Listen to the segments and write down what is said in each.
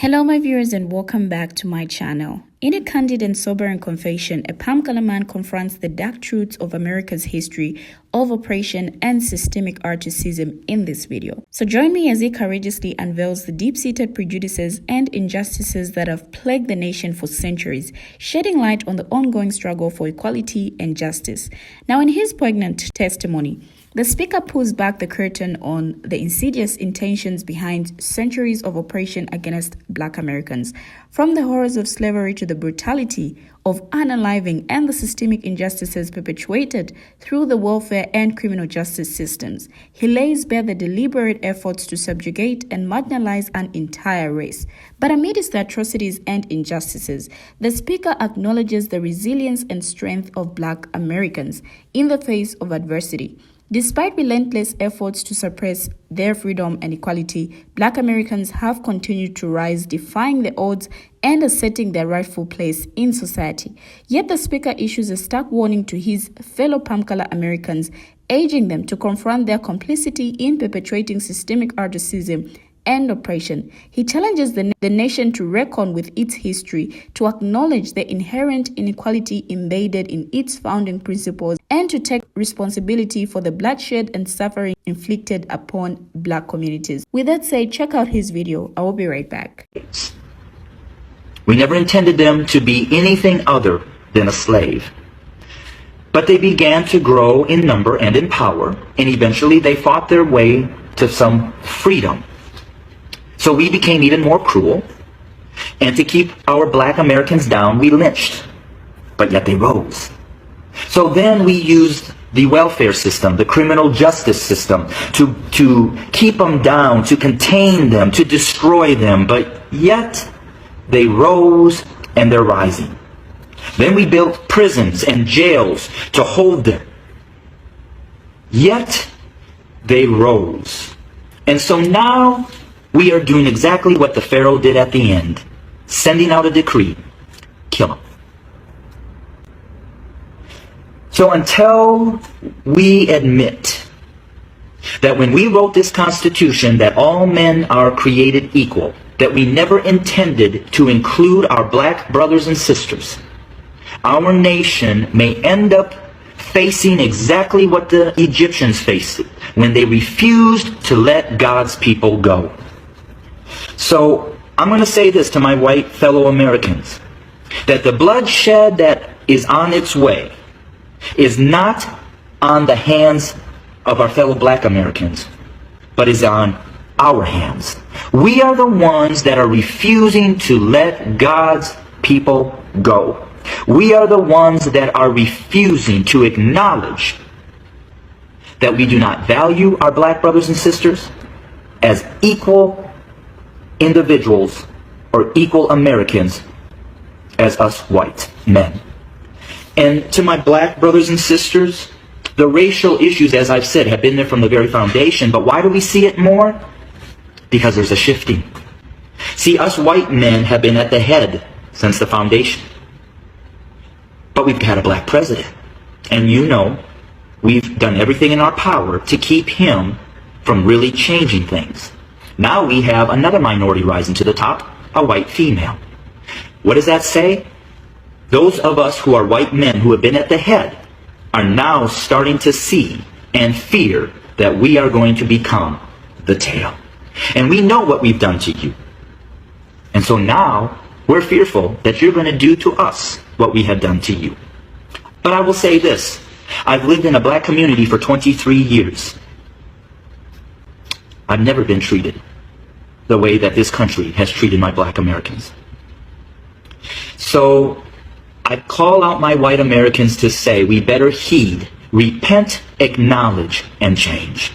Hello my viewers and welcome back to my channel. In a candid and sobering confession, a Palm Color man confronts the dark truths of America's history of oppression and systemic racism in this video. So join me as he courageously unveils the deep-seated prejudices and injustices that have plagued the nation for centuries, shedding light on the ongoing struggle for equality and justice. Now, in his poignant testimony, the speaker pulls back the curtain on the insidious intentions behind centuries of oppression against Black Americans, from the horrors of slavery to the brutality of unaliving and the systemic injustices perpetuated through the welfare and criminal justice systems. He lays bare the deliberate efforts to subjugate and marginalize an entire race. But amidst the atrocities and injustices, the speaker acknowledges the resilience and strength of Black Americans in the face of adversity. Despite relentless efforts to suppress their freedom and equality, Black Americans have continued to rise, defying the odds and asserting their rightful place in society. Yet the speaker issues a stark warning to his fellow Palm Color Americans, urging them to confront their complicity in perpetuating systemic racism and oppression. He challenges the nation to reckon with its history, to acknowledge the inherent inequality embedded in its founding principles, and to take responsibility for the bloodshed and suffering inflicted upon Black communities. With that said, check out his video. I will be right back. We never intended them to be anything other than a slave. But they began to grow in number and in power, and eventually they fought their way to some freedom. So we became even more cruel, and to keep our Black Americans down, we lynched. But yet they rose. So then we used the welfare system, the criminal justice system, to keep them down, to contain them, to destroy them. But yet they rose, and they're rising. Then we built prisons and jails to hold them. Yet they rose. And so now we are doing exactly what the Pharaoh did at the end, sending out a decree: kill them. So until we admit that when we wrote this Constitution that all men are created equal, that we never intended to include our Black brothers and sisters, our nation may end up facing exactly what the Egyptians faced when they refused to let God's people go. So I'm going to say this to my white fellow Americans, that the bloodshed that is on its way is not on the hands of our fellow Black Americans, but is on our hands. We are the ones that are refusing to let God's people go. We are the ones that are refusing to acknowledge that we do not value our Black brothers and sisters as equal individuals or equal Americans as us white men. And to my Black brothers and sisters, the racial issues, as I've said, have been there from the very foundation. But why do we see it more? Because there's a shifting. See, us white men have been at the head since the foundation. But we've had a Black president. And you know, we've done everything in our power to keep him from really changing things. Now we have another minority rising to the top, a white female. What does that say? Those of us who are white men who have been at the head are now starting to see and fear that we are going to become the tail. And we know what we've done to you. And so now we're fearful that you're going to do to us what we have done to you. But I will say this. I've lived in a Black community for 23 years. I've never been treated the way that this country has treated my Black Americans. So I call out my white Americans to say we better heed, repent, acknowledge, and change.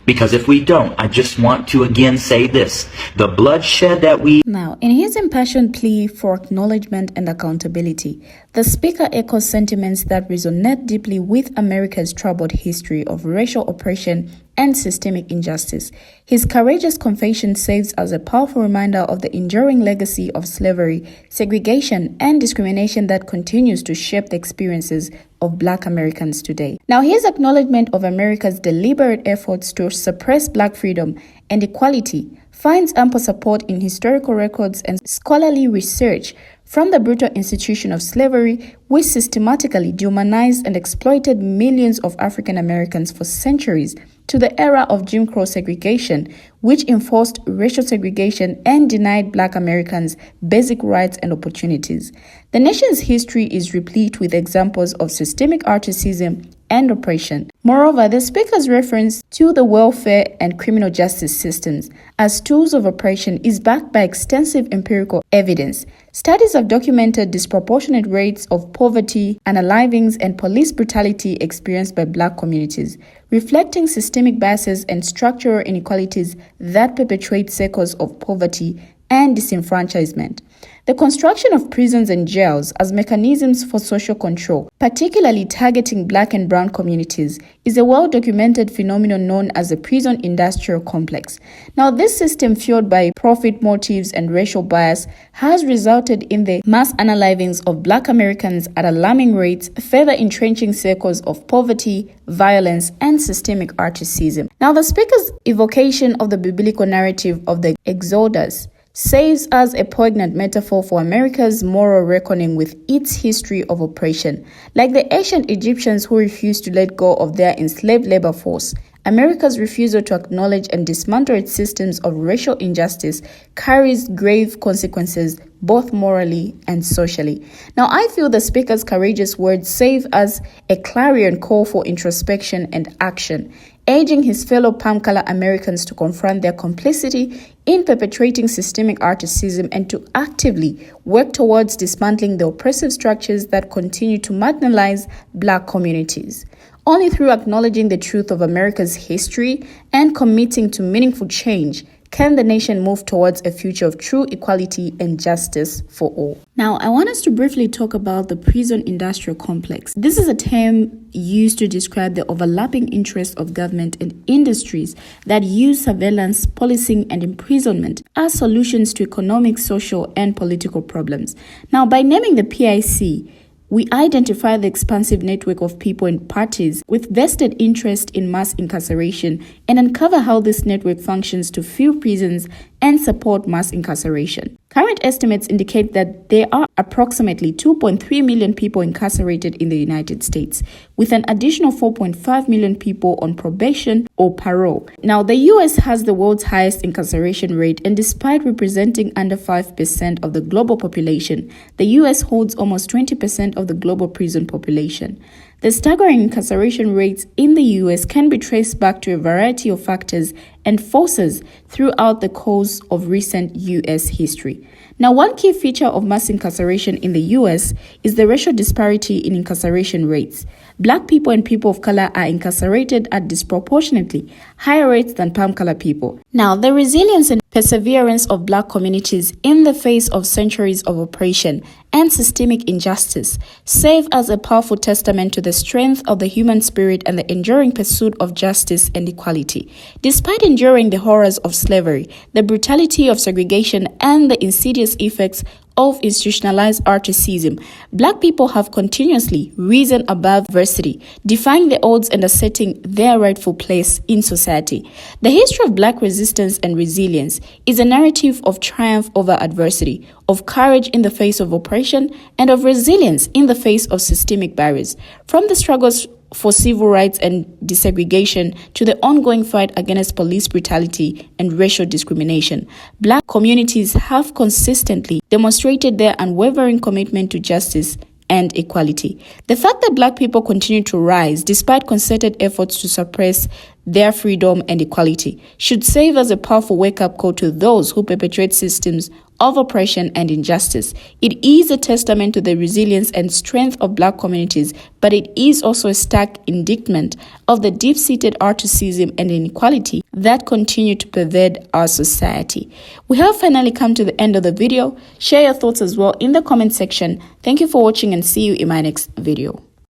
Because if we don't, I just want to again say this: the bloodshed that we... Now, in his impassioned plea for acknowledgement and accountability, the speaker echoes sentiments that resonate deeply with America's troubled history of racial oppression and systemic injustice. His courageous confession serves as a powerful reminder of the enduring legacy of slavery, segregation, and discrimination that continues to shape the experiences of Black Americans today. Now, his acknowledgement of America's deliberate efforts to suppress Black freedom and equality finds ample support in historical records and scholarly research, from the brutal institution of slavery, which systematically dehumanized and exploited millions of African Americans for centuries, to the era of Jim Crow segregation, which enforced racial segregation and denied Black Americans basic rights and opportunities. The nation's history is replete with examples of systemic racism and oppression. Moreover, the speaker's reference to the welfare and criminal justice systems as tools of oppression is backed by extensive empirical evidence. Studies have documented disproportionate rates of poverty, unalivings, and police brutality experienced by Black communities, reflecting systemic biases and structural inequalities that perpetuate cycles of poverty and disenfranchisement. The construction of prisons and jails as mechanisms for social control, particularly targeting Black and brown communities, is a well-documented phenomenon known as the prison industrial complex. Now, this system, fueled by profit motives and racial bias, has resulted in the mass unalivings of Black Americans at alarming rates, further entrenching cycles of poverty, violence, and systemic racism. Now, the speaker's evocation of the biblical narrative of the Exodus serves as a poignant metaphor for America's moral reckoning with its history of oppression. Like the ancient Egyptians who refused to let go of their enslaved labor force, America's refusal to acknowledge and dismantle its systems of racial injustice carries grave consequences both morally and socially. Now, I feel the speaker's courageous words serve as a clarion call for introspection and action, urging his fellow palm-color Americans to confront their complicity in perpetrating systemic racism and to actively work towards dismantling the oppressive structures that continue to marginalize Black communities. Only through acknowledging the truth of America's history and committing to meaningful change can the nation move towards a future of true equality and justice for all. Now, I want us to briefly talk about the prison industrial complex. This is a term used to describe the overlapping interests of government and industries that use surveillance, policing, and imprisonment as solutions to economic, social, and political problems. Now, by naming the PIC, we identify the expansive network of people and parties with vested interest in mass incarceration and uncover how this network functions to fill prisons and support mass incarceration. Current estimates indicate that there are approximately 2.3 million people incarcerated in the United States, with an additional 4.5 million people on probation or parole. Now, the US has the world's highest incarceration rate, and despite representing under 5% of the global population, the US holds almost 20% of the global prison population. The staggering incarceration rates in the US can be traced back to a variety of factors and forces throughout the course of recent US history. Now, one key feature of mass incarceration in the US is the racial disparity in incarceration rates. Black people and people of color are incarcerated at disproportionately higher rates than palm-color people. Now, the resilience and perseverance of Black communities in the face of centuries of oppression and systemic injustice serve as a powerful testament to the strength of the human spirit and the enduring pursuit of justice and equality. Despite enduring the horrors of slavery, the brutality of segregation, and the insidious effects of institutionalized racism, Black people have continuously risen above adversity, defying the odds and asserting their rightful place in society. The history of Black resistance and resilience is a narrative of triumph over adversity, of courage in the face of oppression, and of resilience in the face of systemic barriers. From the struggles for civil rights and desegregation to the ongoing fight against police brutality and racial discrimination, Black communities have consistently demonstrated their unwavering commitment to justice and equality. The fact that Black people continue to rise despite concerted efforts to suppress their freedom and equality should serve as a powerful wake-up call to those who perpetrate systems of oppression and injustice. It is a testament to the resilience and strength of Black communities, but it is also a stark indictment of the deep-seated racism and inequality that continue to pervade our society. We have finally come to the end of the video. Share your thoughts as well in the comment section. Thank you for watching and see you in my next video.